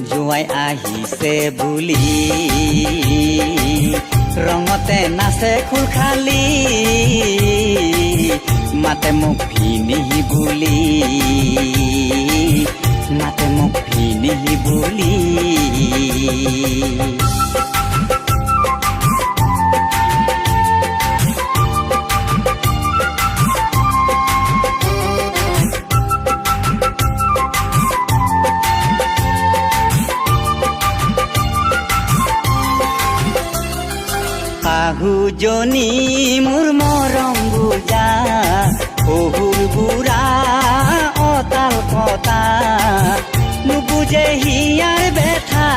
জোৱাই আহিছে বুলি ৰঙতে নাচে খোল খালি মাতে মোক ভিনিহি বুলি মাতে মোক ভিনিহি বুলি শাহুজনী মোৰ মৰম বুজা শহুৰ বুঢ়া অতাল কটা নুবুজে হিয়াৰ বেথা